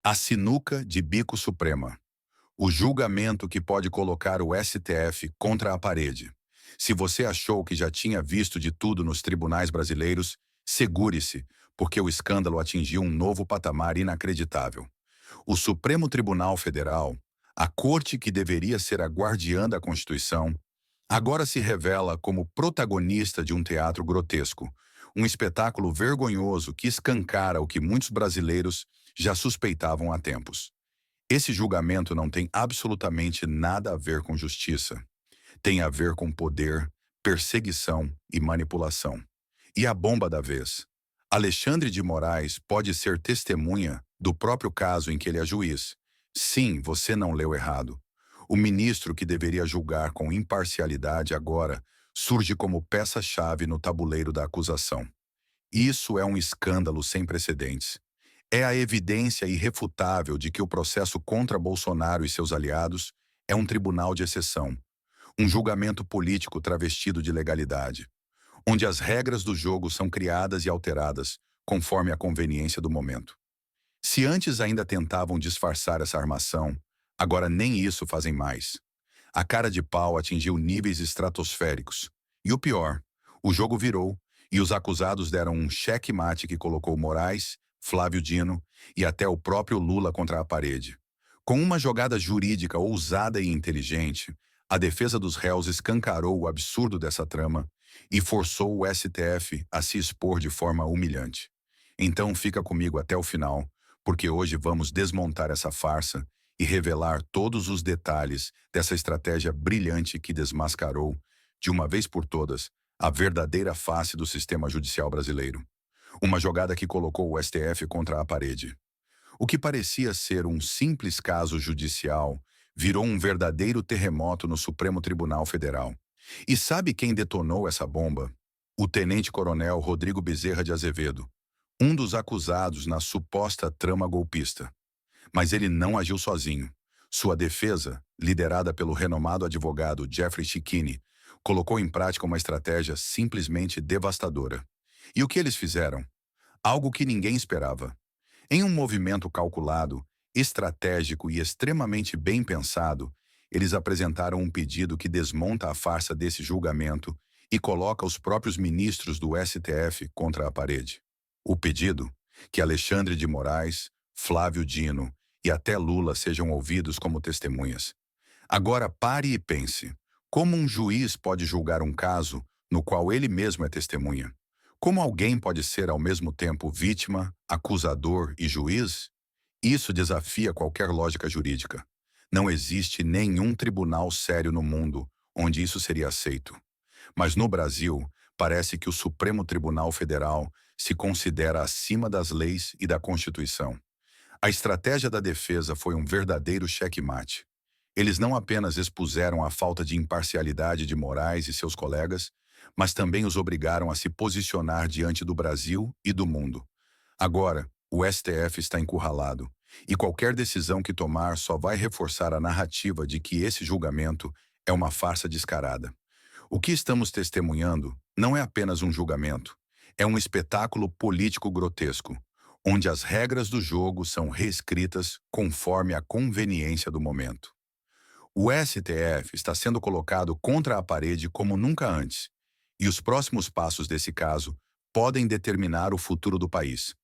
A sinuca de bico suprema. O julgamento que pode colocar o STF contra a parede. Se você achou que já tinha visto de tudo nos tribunais brasileiros, segure-se, porque o escândalo atingiu um novo patamar inacreditável. O Supremo Tribunal Federal, a corte que deveria ser a guardiã da Constituição, agora se revela como protagonista de um teatro grotesco, um espetáculo vergonhoso que escancara o que muitos brasileiros já suspeitavam há tempos. Esse julgamento não tem absolutamente nada a ver com justiça. Tem a ver com poder, perseguição e manipulação. E a bomba da vez. Alexandre de Moraes pode ser testemunha do próprio caso em que ele é juiz. Sim, você não leu errado. O ministro que deveria julgar com imparcialidade agora surge como peça-chave no tabuleiro da acusação. Isso é um escândalo sem precedentes. É a evidência irrefutável de que o processo contra Bolsonaro e seus aliados é um tribunal de exceção, um julgamento político travestido de legalidade, onde as regras do jogo são criadas e alteradas conforme a conveniência do momento. Se antes ainda tentavam disfarçar essa armação, agora nem isso fazem mais. A cara de pau atingiu níveis estratosféricos. E o pior, o jogo virou e os acusados deram um cheque-mate que colocou Moraes, Flávio Dino e até o próprio Lula contra a parede. Com uma jogada jurídica ousada e inteligente, a defesa dos réus escancarou o absurdo dessa trama e forçou o STF a se expor de forma humilhante. Então fica comigo até o final, porque hoje vamos desmontar essa farsa e revelar todos os detalhes dessa estratégia brilhante que desmascarou, de uma vez por todas, a verdadeira face do sistema judicial brasileiro. Uma jogada que colocou o STF contra a parede. O que parecia ser um simples caso judicial virou um verdadeiro terremoto no Supremo Tribunal Federal. E sabe quem detonou essa bomba? O tenente-coronel Rodrigo Bezerra de Azevedo, um dos acusados na suposta trama golpista. Mas ele não agiu sozinho. Sua defesa, liderada pelo renomado advogado Jeffrey Chicchini, colocou em prática uma estratégia simplesmente devastadora. E o que eles fizeram? Algo que ninguém esperava. Em um movimento calculado, estratégico e extremamente bem pensado, eles apresentaram um pedido que desmonta a farsa desse julgamento e coloca os próprios ministros do STF contra a parede. O pedido, que Alexandre de Moraes, Flávio Dino e até Lula sejam ouvidos como testemunhas. Agora pare e pense, como um juiz pode julgar um caso no qual ele mesmo é testemunha? Como alguém pode ser ao mesmo tempo vítima, acusador e juiz? Isso desafia qualquer lógica jurídica. Não existe nenhum tribunal sério no mundo onde isso seria aceito. Mas no Brasil, parece que o Supremo Tribunal Federal se considera acima das leis e da Constituição. A estratégia da defesa foi um verdadeiro checkmate. Eles não apenas expuseram a falta de imparcialidade de Moraes e seus colegas, mas também os obrigaram a se posicionar diante do Brasil e do mundo. Agora, o STF está encurralado, e qualquer decisão que tomar só vai reforçar a narrativa de que esse julgamento é uma farsa descarada. O que estamos testemunhando não é apenas um julgamento, é um espetáculo político grotesco, onde as regras do jogo são reescritas conforme a conveniência do momento. O STF está sendo colocado contra a parede como nunca antes, e os próximos passos desse caso podem determinar o futuro do país.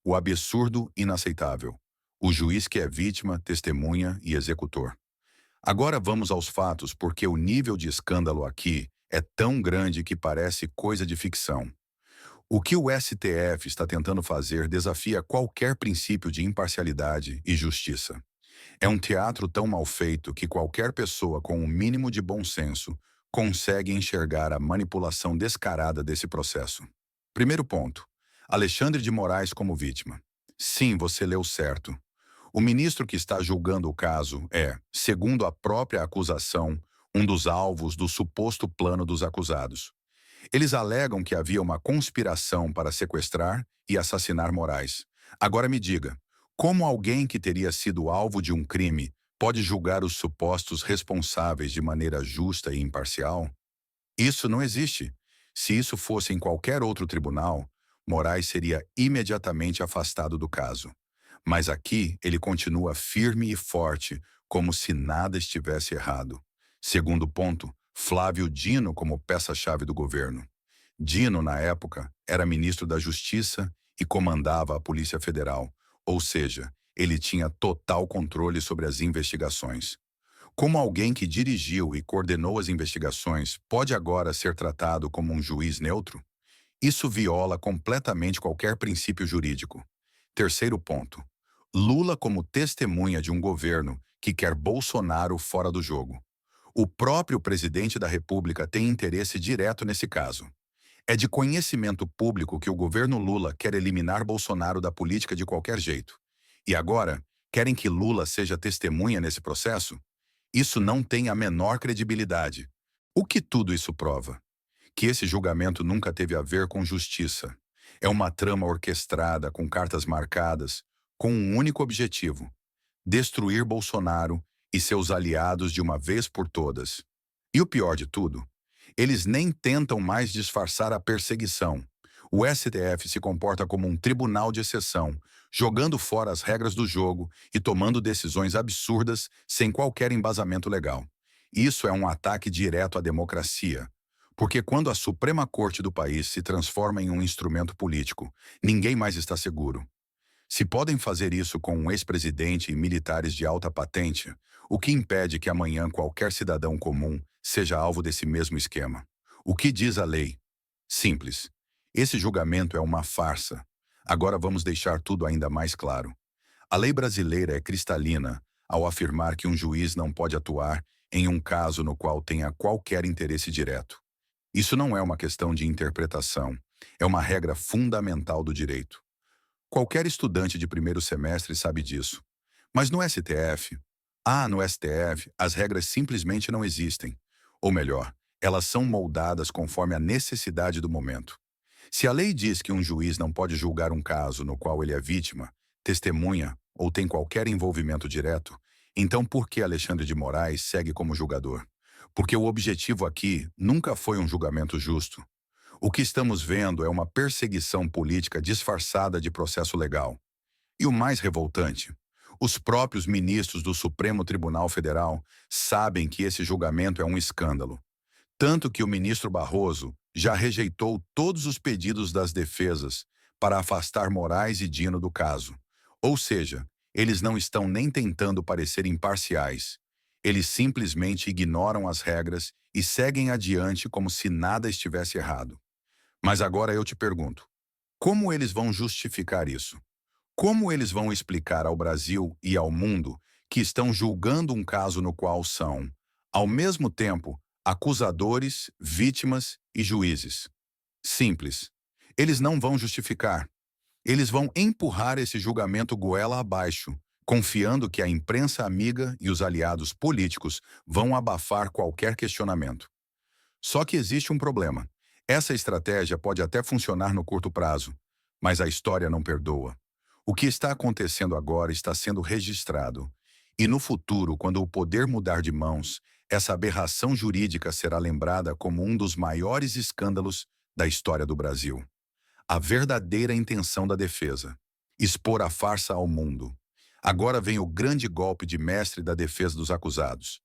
O absurdo inaceitável. O juiz que é vítima, testemunha e executor. Agora vamos aos fatos, porque o nível de escândalo aqui é tão grande que parece coisa de ficção. O que o STF está tentando fazer desafia qualquer princípio de imparcialidade e justiça. É um teatro tão mal feito que qualquer pessoa com um mínimo de bom senso consegue enxergar a manipulação descarada desse processo. Primeiro ponto. Alexandre de Moraes como vítima. Sim, você leu certo. O ministro que está julgando o caso é, segundo a própria acusação, um dos alvos do suposto plano dos acusados. Eles alegam que havia uma conspiração para sequestrar e assassinar Moraes. Agora me diga, como alguém que teria sido alvo de um crime pode julgar os supostos responsáveis de maneira justa e imparcial? Isso não existe. Se isso fosse em qualquer outro tribunal, Moraes seria imediatamente afastado do caso. Mas aqui ele continua firme e forte, como se nada estivesse errado. Segundo ponto, Flávio Dino como peça-chave do governo. Dino, na época, era ministro da Justiça e comandava a Polícia Federal, ou seja, ele tinha total controle sobre as investigações. Como alguém que dirigiu e coordenou as investigações pode agora ser tratado como um juiz neutro? Isso viola completamente qualquer princípio jurídico. Terceiro ponto. Lula como testemunha de um governo que quer Bolsonaro fora do jogo. O próprio presidente da República tem interesse direto nesse caso. É de conhecimento público que o governo Lula quer eliminar Bolsonaro da política de qualquer jeito. E agora, querem que Lula seja testemunha nesse processo? Isso não tem a menor credibilidade. O que tudo isso prova? Que esse julgamento nunca teve a ver com justiça. É uma trama orquestrada, com cartas marcadas, com um único objetivo: destruir Bolsonaro e seus aliados de uma vez por todas. E o pior de tudo, eles nem tentam mais disfarçar a perseguição. O STF se comporta como um tribunal de exceção, jogando fora as regras do jogo e tomando decisões absurdas sem qualquer embasamento legal. Isso é um ataque direto à democracia. Porque quando a Suprema Corte do país se transforma em um instrumento político, ninguém mais está seguro. Se podem fazer isso com um ex-presidente e militares de alta patente, o que impede que amanhã qualquer cidadão comum seja alvo desse mesmo esquema? O que diz a lei? Simples. Esse julgamento é uma farsa. Agora vamos deixar tudo ainda mais claro. A lei brasileira é cristalina ao afirmar que um juiz não pode atuar em um caso no qual tenha qualquer interesse direto. Isso não é uma questão de interpretação, é uma regra fundamental do direito. Qualquer estudante de primeiro semestre sabe disso. Mas no STF, no STF, as regras simplesmente não existem. Ou melhor, elas são moldadas conforme a necessidade do momento. Se a lei diz que um juiz não pode julgar um caso no qual ele é vítima, testemunha ou tem qualquer envolvimento direto, então por que Alexandre de Moraes segue como julgador? Porque o objetivo aqui nunca foi um julgamento justo. O que estamos vendo é uma perseguição política disfarçada de processo legal. E o mais revoltante, os próprios ministros do Supremo Tribunal Federal sabem que esse julgamento é um escândalo. Tanto que o ministro Barroso já rejeitou todos os pedidos das defesas para afastar Moraes e Dino do caso. Ou seja, eles não estão nem tentando parecer imparciais. Eles simplesmente ignoram as regras e seguem adiante como se nada estivesse errado. Mas agora eu te pergunto, como eles vão justificar isso? Como eles vão explicar ao Brasil e ao mundo que estão julgando um caso no qual são, ao mesmo tempo, acusadores, vítimas e juízes? Simples. Eles não vão justificar. Eles vão empurrar esse julgamento goela abaixo, confiando que a imprensa amiga e os aliados políticos vão abafar qualquer questionamento. Só que existe um problema. Essa estratégia pode até funcionar no curto prazo, mas a história não perdoa. O que está acontecendo agora está sendo registrado. E no futuro, quando o poder mudar de mãos, essa aberração jurídica será lembrada como um dos maiores escândalos da história do Brasil. A verdadeira intenção da defesa: expor a farsa ao mundo. Agora vem o grande golpe de mestre da defesa dos acusados.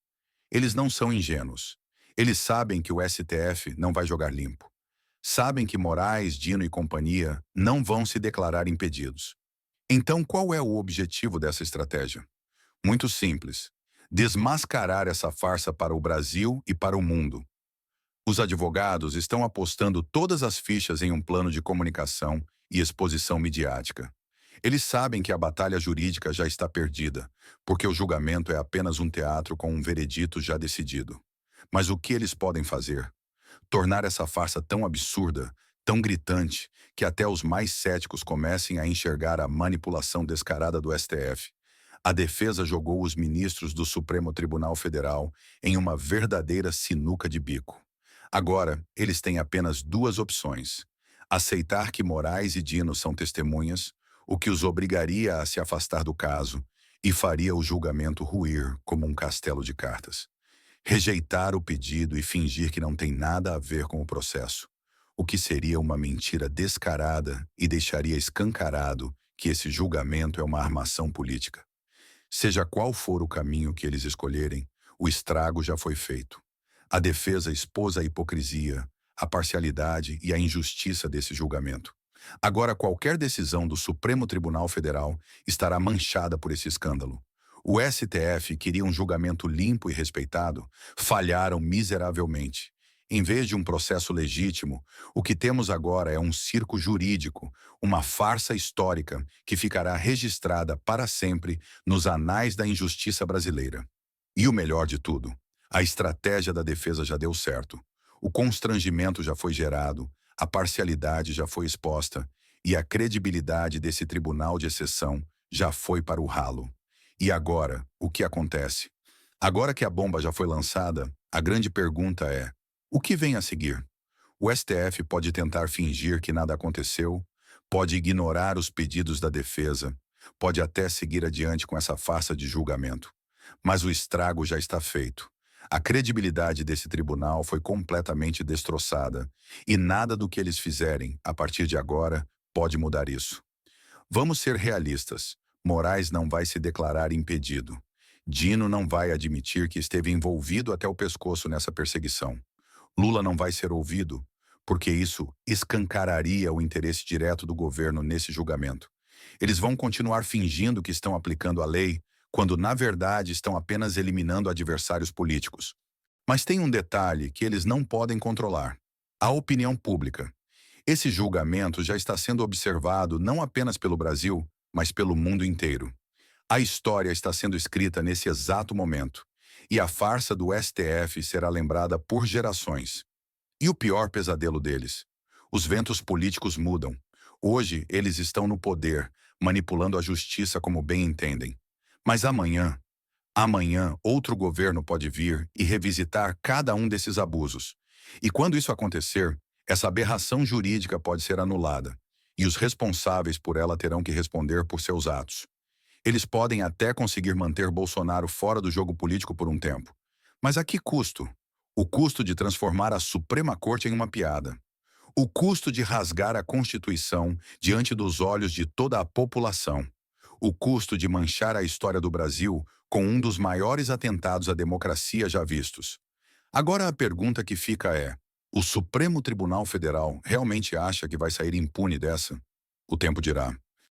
Eles não são ingênuos. Eles sabem que o STF não vai jogar limpo. Sabem que Moraes, Dino e companhia não vão se declarar impedidos. Então, qual é o objetivo dessa estratégia? Muito simples: desmascarar essa farsa para o Brasil e para o mundo. Os advogados estão apostando todas as fichas em um plano de comunicação e exposição midiática. Eles sabem que a batalha jurídica já está perdida, porque o julgamento é apenas um teatro com um veredito já decidido. Mas o que eles podem fazer? Tornar essa farsa tão absurda, tão gritante, que até os mais céticos comecem a enxergar a manipulação descarada do STF. A defesa jogou os ministros do Supremo Tribunal Federal em uma verdadeira sinuca de bico. Agora, eles têm apenas duas opções: aceitar que Moraes e Dino são testemunhas, o que os obrigaria a se afastar do caso e faria o julgamento ruir como um castelo de cartas. Rejeitar o pedido e fingir que não tem nada a ver com o processo, o que seria uma mentira descarada e deixaria escancarado que esse julgamento é uma armação política. Seja qual for o caminho que eles escolherem, o estrago já foi feito. A defesa expôs a hipocrisia, a parcialidade e a injustiça desse julgamento. Agora, qualquer decisão do Supremo Tribunal Federal estará manchada por esse escândalo. O STF queria um julgamento limpo e respeitado, falharam miseravelmente. Em vez de um processo legítimo, o que temos agora é um circo jurídico, uma farsa histórica que ficará registrada para sempre nos anais da injustiça brasileira. E o melhor de tudo, a estratégia da defesa já deu certo. O constrangimento já foi gerado, a parcialidade já foi exposta e a credibilidade desse tribunal de exceção já foi para o ralo. E agora, o que acontece? Agora que a bomba já foi lançada, a grande pergunta é: o que vem a seguir? O STF pode tentar fingir que nada aconteceu, pode ignorar os pedidos da defesa, pode até seguir adiante com essa farsa de julgamento. Mas o estrago já está feito. A credibilidade desse tribunal foi completamente destroçada, e nada do que eles fizerem, a partir de agora, pode mudar isso. Vamos ser realistas. Moraes não vai se declarar impedido. Dino não vai admitir que esteve envolvido até o pescoço nessa perseguição. Lula não vai ser ouvido, porque isso escancararia o interesse direto do governo nesse julgamento. Eles vão continuar fingindo que estão aplicando a lei, quando na verdade estão apenas eliminando adversários políticos. Mas tem um detalhe que eles não podem controlar: a opinião pública. Esse julgamento já está sendo observado não apenas pelo Brasil, mas pelo mundo inteiro. A história está sendo escrita nesse exato momento, e a farsa do STF será lembrada por gerações. E o pior pesadelo deles: os ventos políticos mudam. Hoje, eles estão no poder, manipulando a justiça como bem entendem. Mas amanhã, outro governo pode vir e revisitar cada um desses abusos. E quando isso acontecer, essa aberração jurídica pode ser anulada, e os responsáveis por ela terão que responder por seus atos. Eles podem até conseguir manter Bolsonaro fora do jogo político por um tempo. Mas a que custo? O custo de transformar a Suprema Corte em uma piada. O custo de rasgar a Constituição diante dos olhos de toda a população. O custo de manchar a história do Brasil com um dos maiores atentados à democracia já vistos. Agora a pergunta que fica é: o Supremo Tribunal Federal realmente acha que vai sair impune dessa? O tempo dirá.